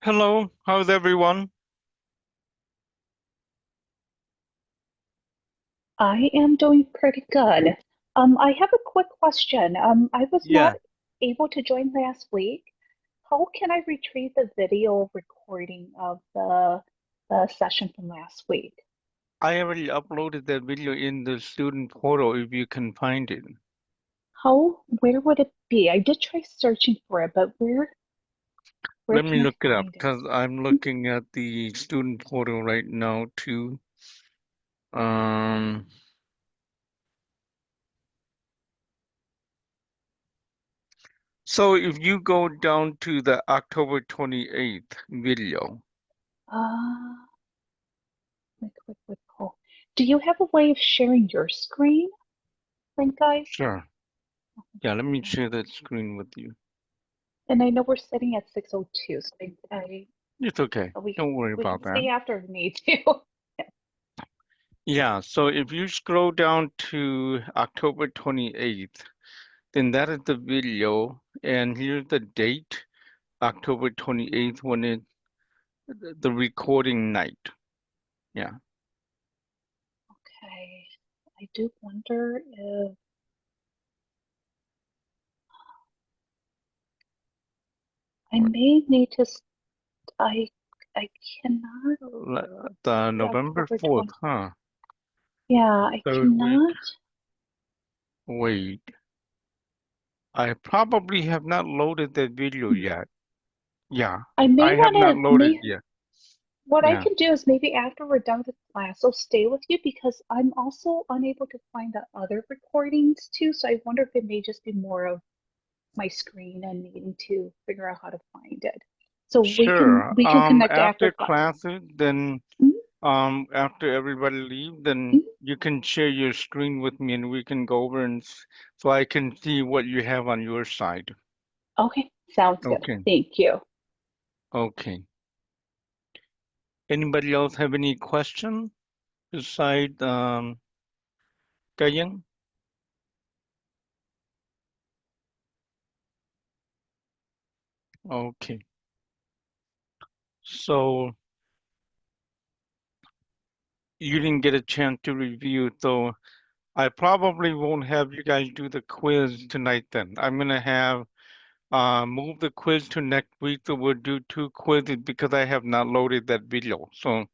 Hello, how's everyone? I am doing pretty good. I have a quick question. I was not Yeah, able to join last week. How can I retrieve the video recording of the session from last week? I already uploaded that video in the student portal if you can find it. Where would it be? I did try searching for it, but where Let me can I look it up find it? because I'm looking at the student portal right now too. Um, so if you go down to the October 28th video, Uh, quick pull. Do you have a way of sharing your screen, link guys? sure. Yeah, let me share that screen with you. And I know we're sitting at 6:02, so It's okay. we Don't worry we can about that. stay after if need to. Yeah, so if you scroll down to October 28th, then that is the video, and here's the date. October 28th when the recording night. Yeah. Okay. I do wonder if I may need to. I I cannot. The The November October 4th, 20. huh? Yeah, I Third week. cannot. Wait. I probably have not loaded that video Hmm. yet. Yeah. I may I have want not to. loaded May yet. What I Yeah. can do is maybe after we're done with class, I'll stay with you because I'm also unable to find the other recordings too. So I wonder if it may just be more of my screen and needing to figure out how to find it. So Sure. we can connect after After class. classes, then Mhm, after everybody leave, then mhm. you can share your screen with me and we can go over and so I can see what you have on your side. Okay, sounds good. Okay. Thank you. Okay. Anybody else have any question beside Kayan? Okay. So you didn't get a chance to review, so I probably won't have you guys do the quiz tonight then. I'm gonna have move the quiz to next week, so we'll do two quizzes because I have not loaded that video. So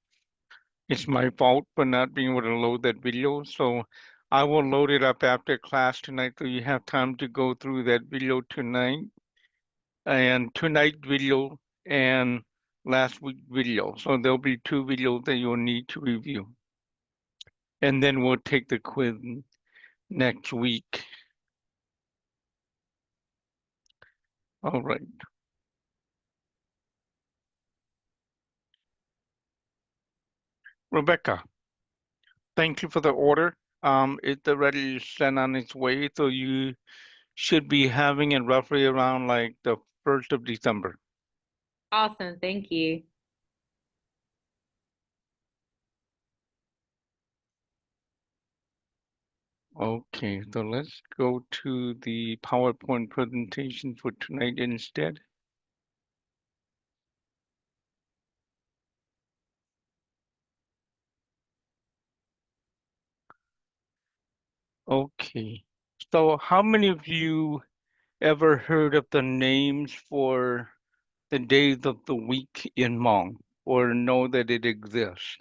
it's my fault for not being able to load that video. So I will load it up after class tonight so you have time to go through that video tonight and tonight video and last week video. So there'll be two videos that you'll need to review. And then we'll take the quiz next week. All right. Rebecca, thank you for the order. It's already sent on its way, so you should be having it roughly around like the 1st of December. Awesome. Thank you. Okay, so let's go to the PowerPoint presentation for tonight instead. Okay, so how many of you ever heard of the names for the days of the week in Hmong or know that it exists?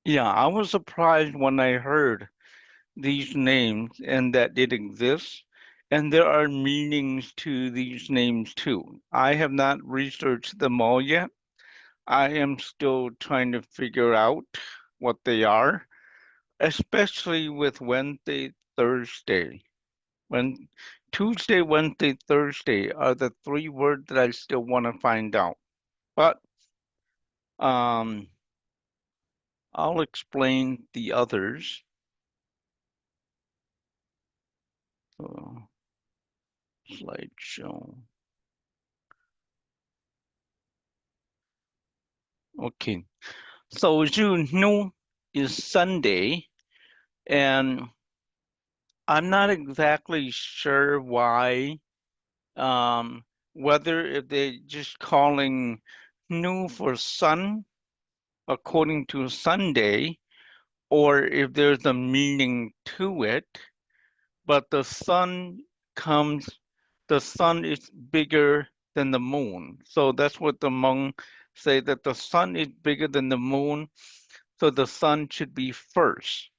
Yeah, I was surprised when I heard these names and that it exists. And there are meanings to these names too. I have not researched them all yet. I am still trying to figure out what they are, especially with Wednesday, Thursday. When Tuesday, Wednesday, Thursday are the three words that I still want to find out. But um, I'll explain the others. So, slideshow. Okay. So June is Sunday, and I'm not exactly sure why. whether if they're just calling nu for sun according to Sunday, or if there's a meaning to it, but comes, the sun is bigger than the moon. So that's what the Hmong say, that the sun is bigger than the moon, so the sun should be first.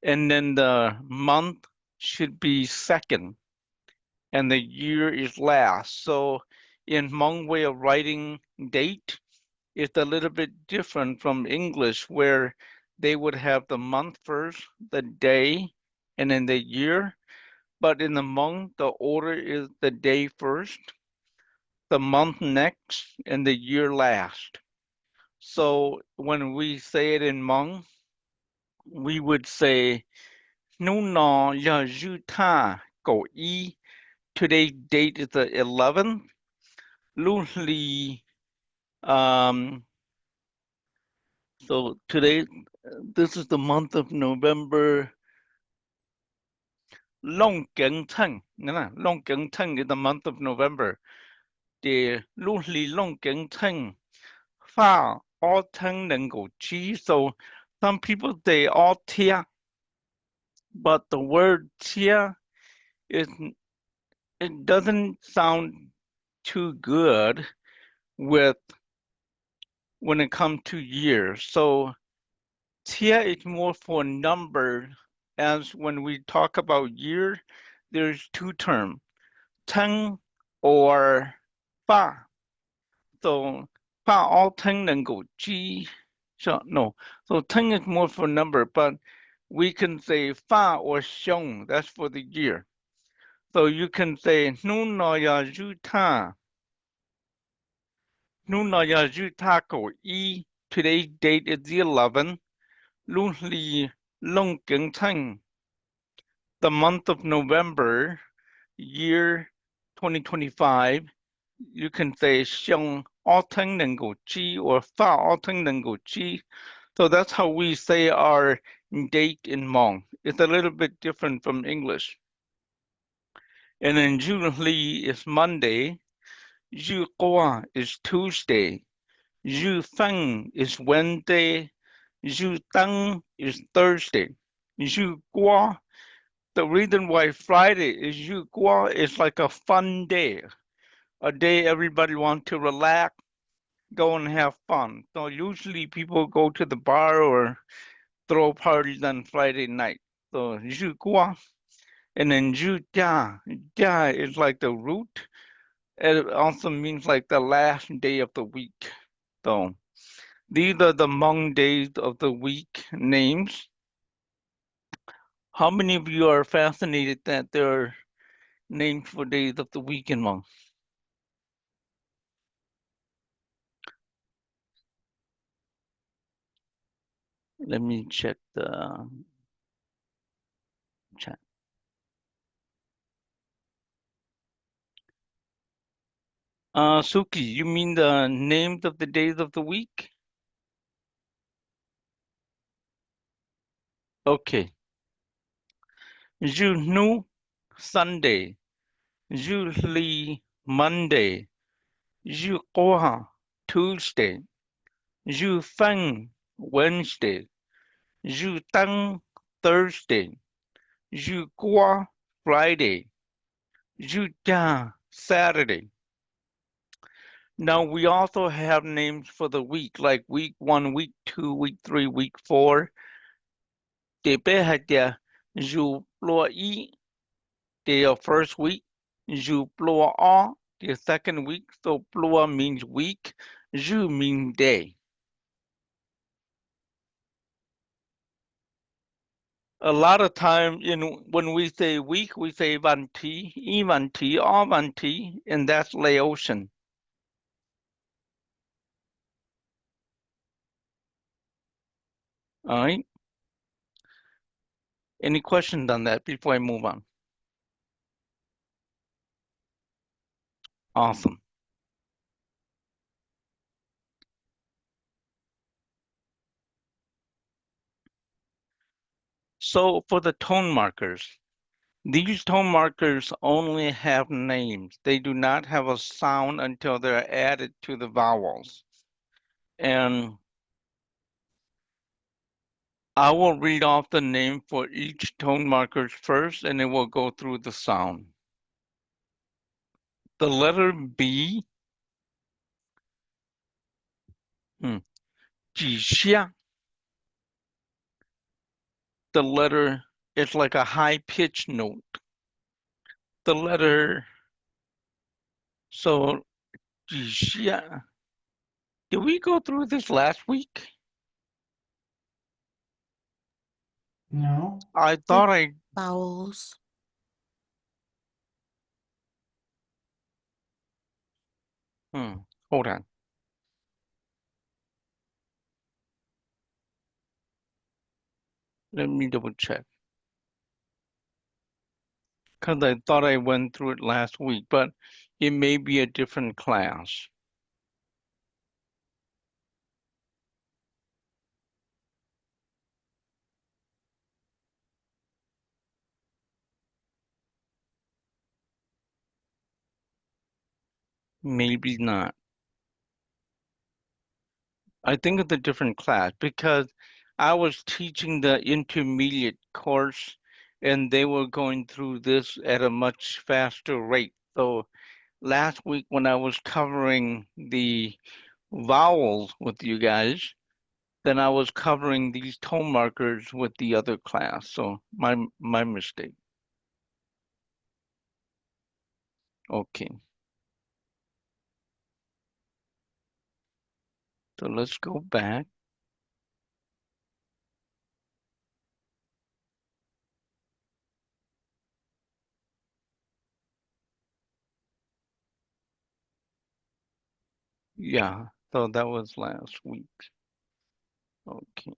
And then the month should be second, and the year is last. So in Hmong way of writing date, it's a little bit different from English, where they would have the month first, the day, and then the year. But in the Hmong, the order is the day first, the month next, and the year last. So when we say it in Hmong, we would say Nu no ya ju ta go yi. Today's date is the 11th. Lu li, so today, this is the month of November. Long Geng Teng, Long Geng Teng is the month of November. The Lu li Long Geng Teng, Fa all Teng Neng Go Chi. So some people say all Tia, but the word Tia is, it doesn't sound too good with when it comes to years. So Tia is more for number, as when we talk about year, there's two terms, Teng or Fa. So Fa all Teng能够 G. So no. So Teng is more for number, but we can say Fa or Xiong, that's for the year. So you can say Nu no ya ju ta. Nu no ya ju ta go yi. Today's date is the 11th. Lu li long geng teng. The month of November, year 2025. You can say xiong all teng neng go chi or fa all teng neng go chi. So that's how we say our date in Hmong. It's a little bit different from English. And then Ju Li is Monday, Ju Gua is Tuesday, Ju Feng is Wednesday, Ju Dang is Thursday, Ju Gua. The reason why Friday is Ju Gua is like a fun day, a day everybody wants to relax, go and have fun. So usually people go to the bar or throw parties on Friday night. So Ju Gua. And then Ju Jia. Jia is like the root. It also means like the last day of the week. So these are the Hmong days of the week names. How many of you are fascinated that there are names for days of the week in Hmong? Let me check the chat. Suki, you mean the names of the days of the week? Okay. Ju Nu, Sunday. Ju Li, Monday. Ju Guoha, Tuesday. Ju Feng, Wednesday. Ju Dang, Thursday. Ju Guo, Friday. Ju Jia, Saturday. Now we also have names for the week, like week 1, week 2, week 3, week 4. They had their Ju Luo Yi, their first week. Ju Luo A, their second week. So Luo means week. Ju means day. A lot of time when we say week, we say Van Ti, I Van Ti, All Van Ti, and that's Laotian. All right. Any questions on that before I move on? Awesome. So for the tone markers, These tone markers only have names. They do not have a sound until they're added to the vowels. And I will read off the name for each tone markers first, and then we'll go through the sound. The letter B, 几下, the letter is like a high pitched note. The letter, so 几下, did we go through this last week? No. I thought Vowels. hold on. Let me double check. Because I thought I went through it last week, but it may be a different class. Maybe not. I think it's a different class because I was teaching the intermediate course and they were going through this at a much faster rate. So last week when I was covering the vowels with you guys, then I was covering these tone markers with the other class. So my mistake. Okay. So let's go back. Yeah, so that was last week. Okay.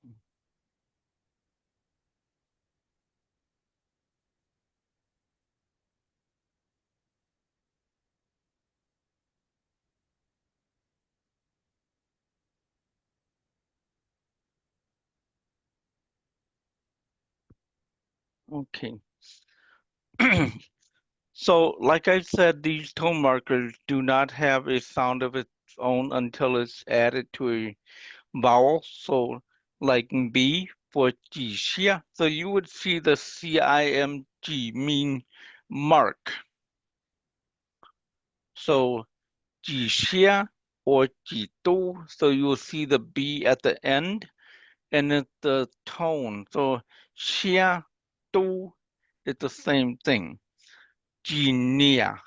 Okay. So, like I said, these tone markers do not have a sound of its own until it's added to a vowel. So, like in B for 几下, so you would see the CIMG mean mark. So, 几下 or 几度, so you'll see the B at the end, and it's the tone. So, 下 do is the same thing. 几年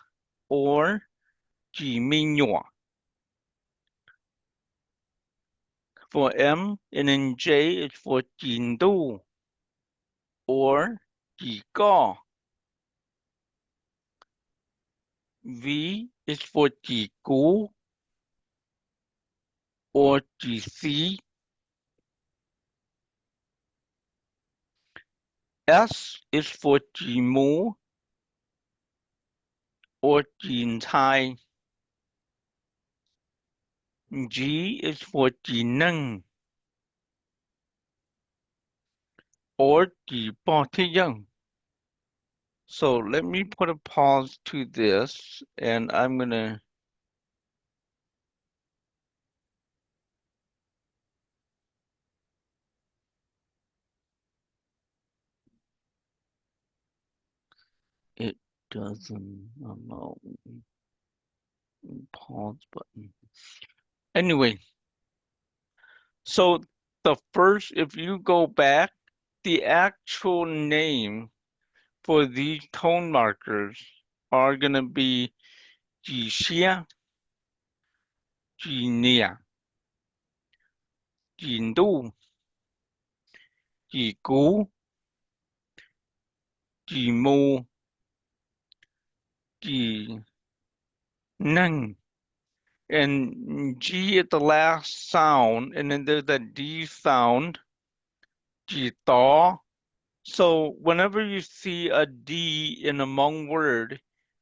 or 几米远. For M, and then J is for 几度 or 几个. V is for 几股 or 几时. S is for 几亩 or 几菜. G is for 几能 or 几百天样. So let me put a pause to this, and I'm gonna it doesn't allow me pause button. Anyway, so the first, if you go back, the actual name for these tone markers are going to be 几下, 几年, 几度, 几股, 几亩, 几能. And G at the last sound, and then there's that D sound, 几多. So whenever you see a D in a Hmong word,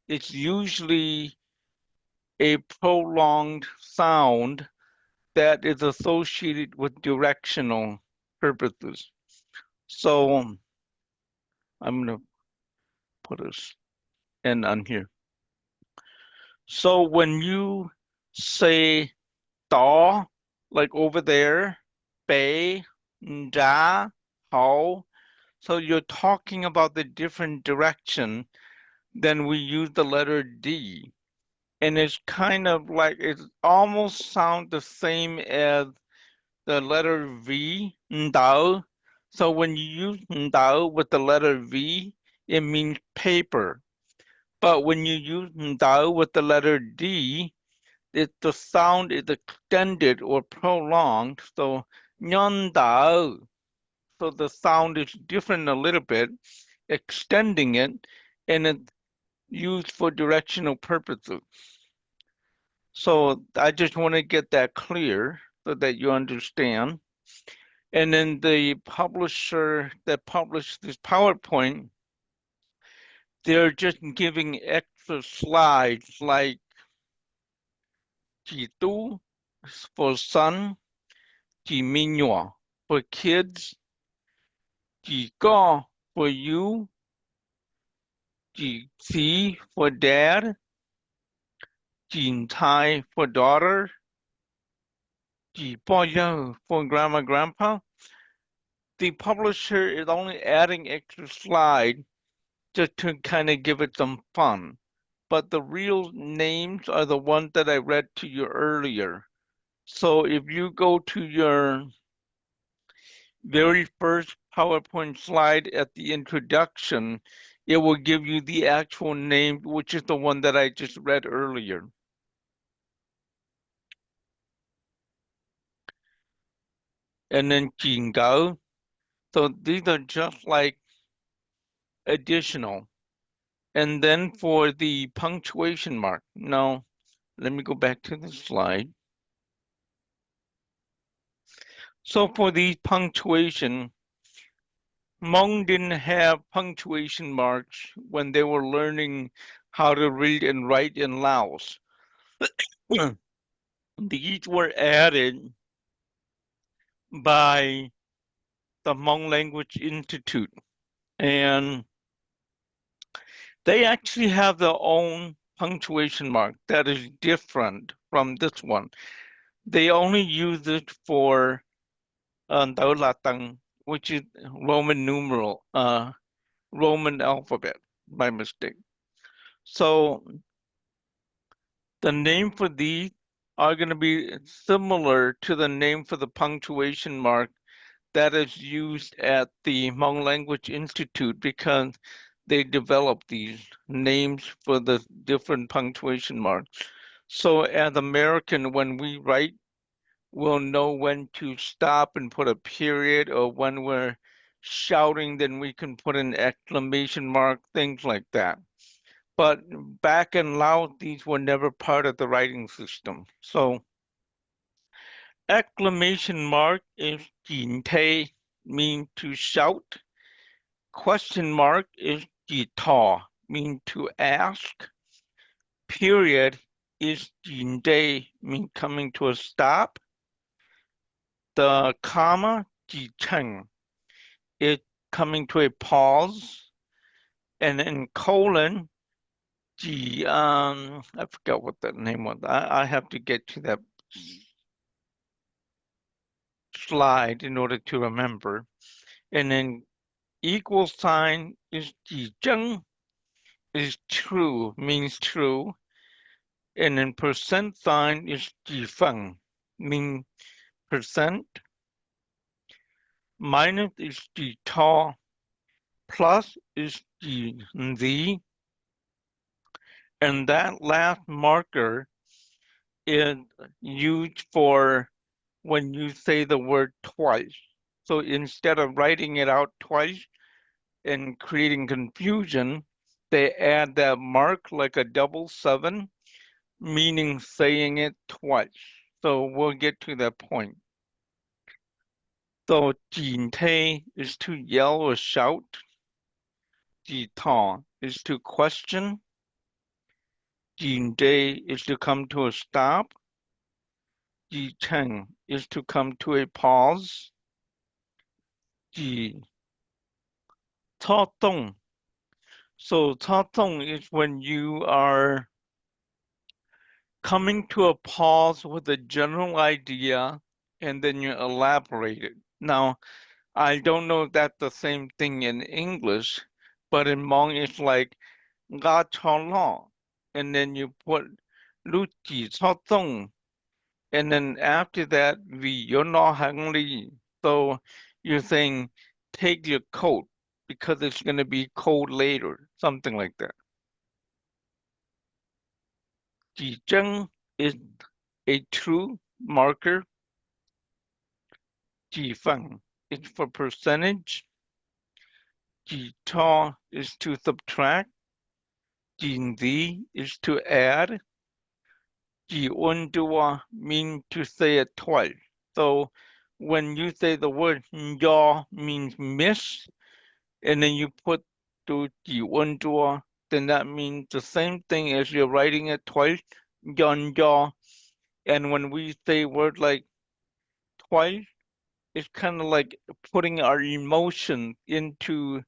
it's usually a prolonged sound that is associated with directional purposes. So I'm going to put an on here. So when you say da, like over there, bei, da, hao, so you're talking about the different direction, then we use the letter D. And it's kind of like, it almost sounds the same as the letter V, ndao. So when you use ndao with the letter V, it means paper. But when you use ndao with the letter D, the sound is extended or prolonged. So nyondao. So the sound is different a little bit, extending it, and it's used for directional purposes. So I just want to get that clear so that you understand. And then the publisher that published this PowerPoint, they're just giving extra slides like 几都 for son, 几名 for kids, 几个 for you, 几子 for dad, 几太 for daughter, 几伯父 for grandma, grandpa. The publisher is only adding extra slide just to kind of give it some fun. But the real names are the ones that I read to you earlier. So if you go to your very first PowerPoint slide at the introduction, it will give you the actual name, which is the one that I just read earlier. And then Jingao. So these are just like additional. And then for the punctuation mark. Now, let me go back to the slide. So for the punctuation, Hmong didn't have punctuation marks when they were learning how to read and write in Laos. These were added by the Hmong Language Institute, and they actually have their own punctuation mark that is different from this one. They only use it for Dao Latang, which is Roman numeral, Roman alphabet by mistake. So the name for these are going to be similar to the name for the punctuation mark that is used at the Hmong Language Institute because they developed these names for the different punctuation marks. So as American, when we write, we'll know when to stop and put a period, or when we're shouting, then we can put an exclamation mark, things like that. But back in Laos, these were never part of the writing system. So exclamation mark is jin te, mean to shout. Question mark is ji ta, mean to ask. Period is jin de, mean coming to a stop. The comma, ji cheng, is coming to a pause. And then colon, ji, I forgot what that name was. I have to get to that slide in order to remember. And then equal sign is jizheng, is true, means true. And then percent sign is jifeng, mean percent. Minus is jita, plus is ji. And that last marker is used for when you say the word twice. So instead of writing it out twice and creating confusion, they add that mark like a 7, meaning saying it twice. So we'll get to that point. So 警惕 is to yell or shout. 几套 is to question. 警惕 is to come to a stop. 几称 is to come to a pause. 几操动 So 操纵 is when you are coming to a pause with a general idea and then you elaborate it. Now, I don't know if that's the same thing in English, but in Hmong it's like ga cho lo, and then you put lu ji cho tong, and then after that vi yo no hang li. So you're saying take your coat because it's going to be cold later, something like that. Ji zheng is a true marker. Ji feng is for percentage. Ji to is to subtract. Jin zi is to add. Ji un dua mean to say it twice. So when you say the word yaw means miss, and then you put to ji un dua, then that means the same thing as you're writing it twice, yon yaw. And when we say word like twice, it's kind of like putting our emotion into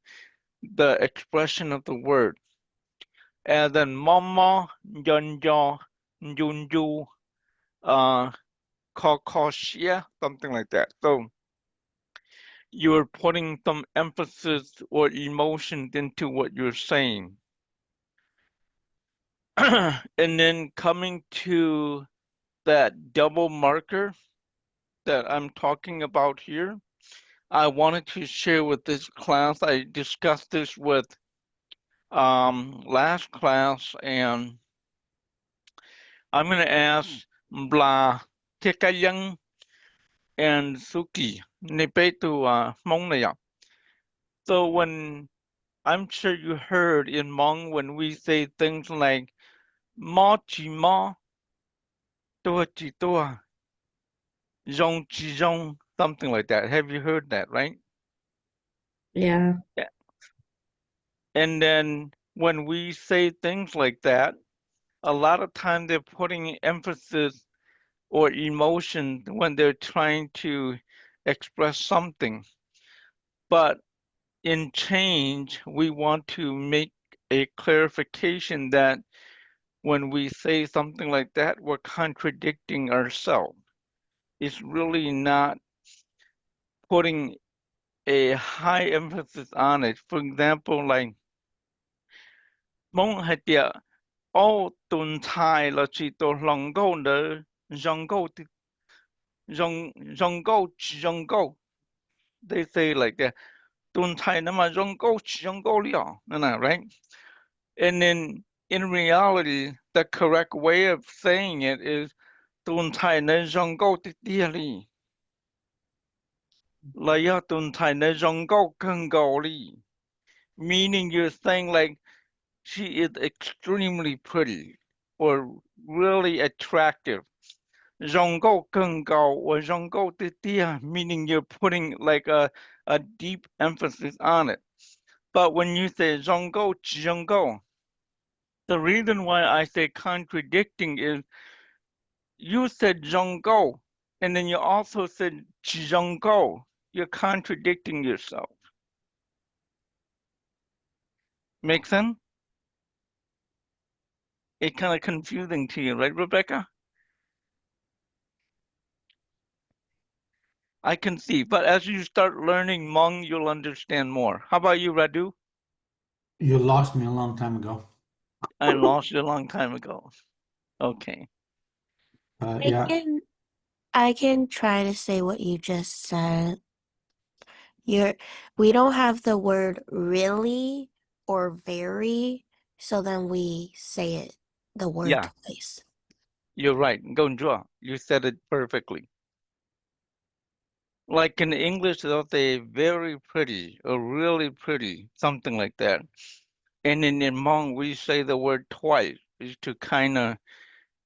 the expression of the word. And then mama, yonjo, yunju, uh, kokoshia, something like that. So you're putting some emphasis or emotion into what you're saying. And then coming to that double marker that I'm talking about here, I wanted to share with this class. I discussed this with last class, and I'm going to ask Bla Tikayang and Suki Nipetu Hmong. So when I'm sure you heard in Hmong when we say things like mo chi mo, tua chi tua, zong chi zong, something like that. Have you heard that, right? Yeah. Yeah. And then when we say things like that, a lot of time they're putting emphasis or emotion when they're trying to express something. But in change, we want to make a clarification that when we say something like that, we're contradicting ourselves. It's really not putting a high emphasis on it. For example, like mong hai tia o tun chai la chi to long go de zhong go zhong go zhong go. They say like that. Tun chai na ma zhong go liao, right? And then in reality, the correct way of saying it is tun chai na zhong go ti tia li. La ya tun chai na zhong go keng go li. Meaning you're saying like she is extremely pretty or really attractive. Zhonggo Gengao or Zhonggo Titia, meaning you're putting like a deep emphasis on it. But when you say Zhonggo Zhonggo, the reason why I say contradicting is you said Zhonggo and then you also said Zhonggo. You're contradicting yourself. Make sense? It's kind of confusing to you, right, Rebecca? I can see, but as you start learning Hmong, you'll understand more. How about you, Radu? You lost me a long time ago. I lost you a long time ago. Okay. I Yeah, can I can try to say what you just said. We don't have the word really or very, so then we say it the word Yeah, twice. you're right. Gonjua, you said it perfectly. Like in English, they'll say very pretty or really pretty, something like that. And in Hmong, we say the word twice is to kind of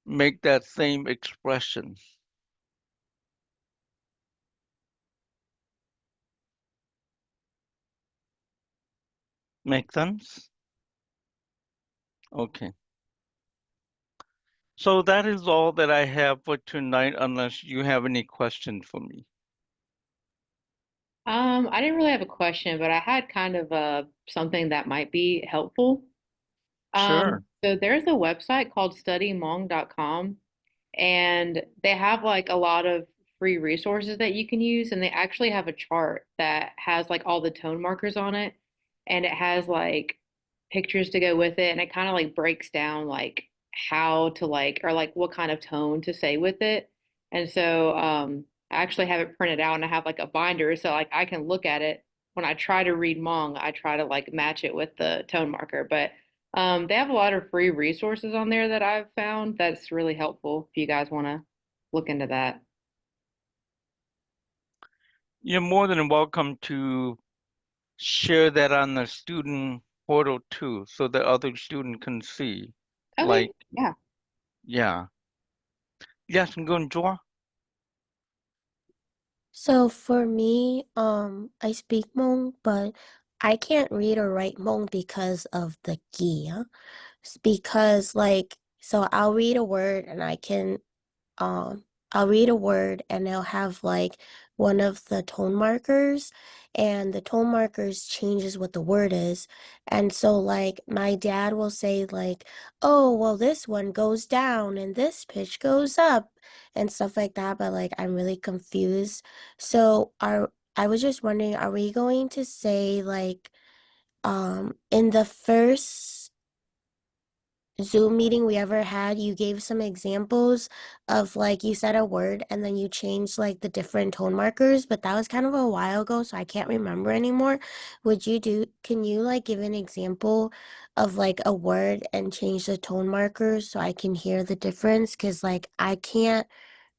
make that same expression. Make sense? Okay. So that is all that I have for tonight, unless you have any questions for me. I didn't really have a question, but I had kind of something that might be helpful. Sure. So there's a website called studymong.com, and they have like a lot of free resources that you can use, and they actually have a chart that has like all the tone markers on it, and it has like pictures to go with it, and it kind of like breaks down like how to like or like what kind of tone to say with it. And so I actually have it printed out and I have like a binder so like I can look at it when I try to read Hmong, I try to like match it with the tone marker. But they have a lot of free resources on there that I've found that's really helpful if you guys want to look into that. You're more than welcome to share that on the student portal too, so that other student can see. Okay, Like, yeah. yeah. Yes, I'm going to So for me, I speak Hmong, but I can't read or write Hmong because of the kia. Because like, so I'll read a word and um I'll read a word and they'll have like one of the tone markers and the tone markers changes what the word is. And so like my dad will say like, "Oh, well this one goes down and this pitch goes up," and stuff like that, but like I'm really confused. So are I was just wondering, are we going to say like in the first Zoom meeting we ever had, you gave some examples of like you said a word and then you changed like the different tone markers, but that was kind of a while ago, so I can't remember anymore. Can you like give an example of like a word and change the tone markers so I can hear the difference? Because like I can't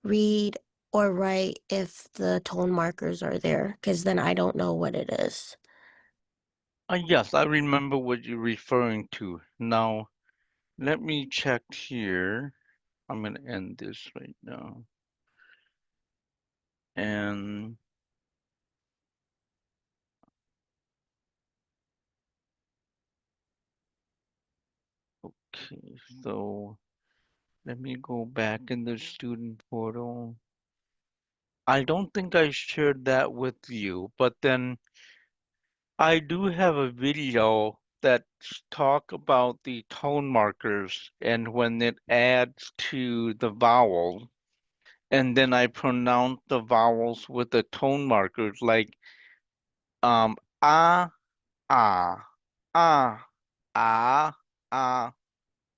read or write if the tone markers are there, because then I don't know what it is. Yes, I remember what you're referring to. Now, let me check here. I'm going to end this right now. And okay, so let me go back in the student portal. I don't think I shared that with you, but then I do have a video that talk about the tone markers and when it adds to the vowel, and then I pronounce the vowels with the tone markers like ah ah ah ah ah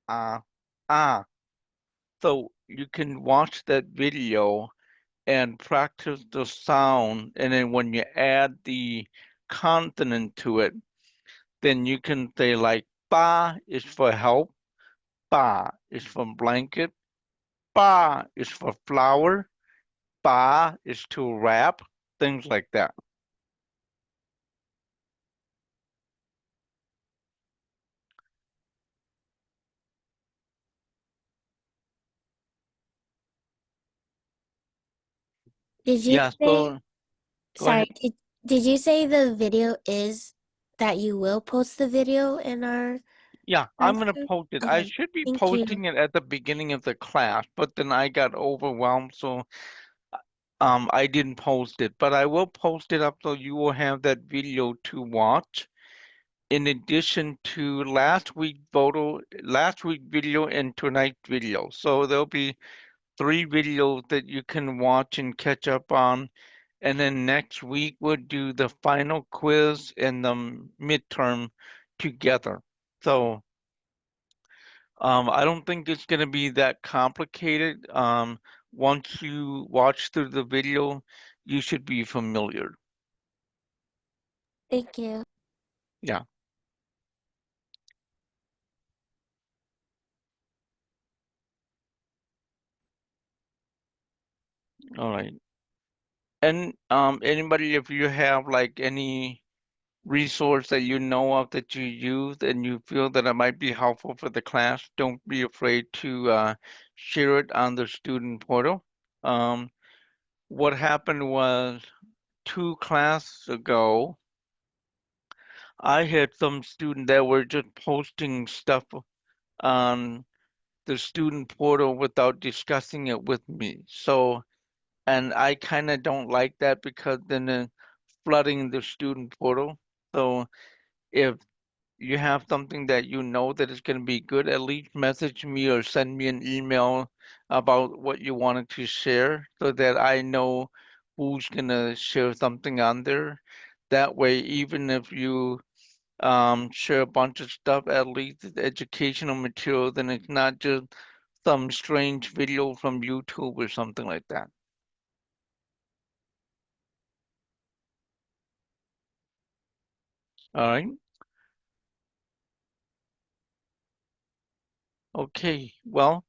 ah ah. So you can watch that video and practice the sound, and then when you add the consonant to it, then you can say like ba is for help, ba is for blanket, ba is for flower, ba is to wrap, things like that. Did you Yeah, say so go Sorry, ahead. did you say the video is that you will post the video in our Yeah, I'm class gonna group? post it. I Okay, should be thank you. posting it at the beginning of the class, but then I got overwhelmed, so I didn't post it. But I will post it up so you will have that video to watch. In addition to last week video and tonight's video. So there'll be 3 videos that you can watch and catch up on. And then next week we'll do the final quiz and the midterm together. So I don't think it's gonna be that complicated. Once you watch through the video, you should be familiar. Thank you. Yeah, all right. And anybody, if you have like any resource that you know of that you use and you feel that it might be helpful for the class, don't be afraid to share it on the student portal. Um, what happened was 2 classes ago, I had some students that were just posting stuff on the student portal without discussing it with me. So, and I kind of don't like that because then flooding the student portal. So if you have something that you know that is going to be good, at least message me or send me an email about what you wanted to share so that I know who's going to share something on there. That way, even if you share a bunch of stuff, at least it's educational material, then it's not just some strange video from YouTube or something like that. All right. Okay. Well,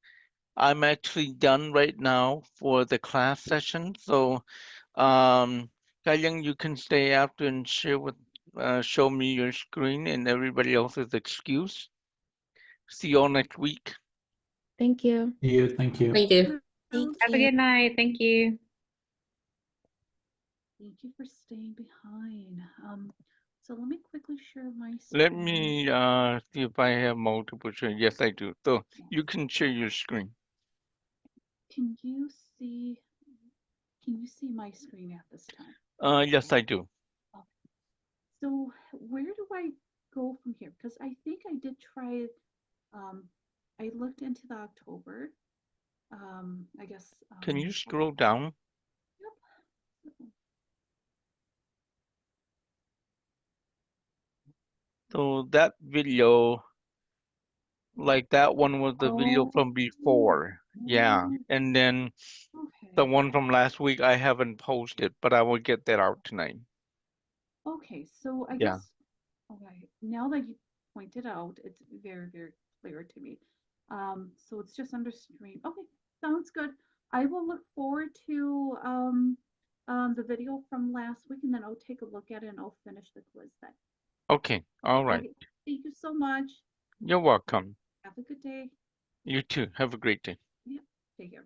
I'm actually done right now for the class session. So, Kaiyang, you can stay after and show me your screen and everybody else's excuse. See you all next week. Thank you. Thank you. Thank you. Thank Have a you. good night. Thank you. Thank you for staying behind. So let me quickly share my Let screen. me see if I have multiple screens. Yes, I do. So you can share your screen. Can you see? Can you see my screen at this time? Yes, I do. So where do I go from here? Because I think I did try it. I looked into the October. I guess. Can you scroll down? Yep. So that video, like that one was the video Oh, from before. Yeah. And then the okay. one from last week I haven't posted, but I will get that out tonight. Okay, so I Yeah. guess, okay, now that you pointed out, it's very, very clear to me. So it's just under stream. Okay, sounds good. I will look forward to the video from last week, and then I'll take a look at it and I'll finish the quiz then. Okay. All right. Okay, thank you so much. You're welcome. Have a good day. You too. Have a great day. Yep, take care.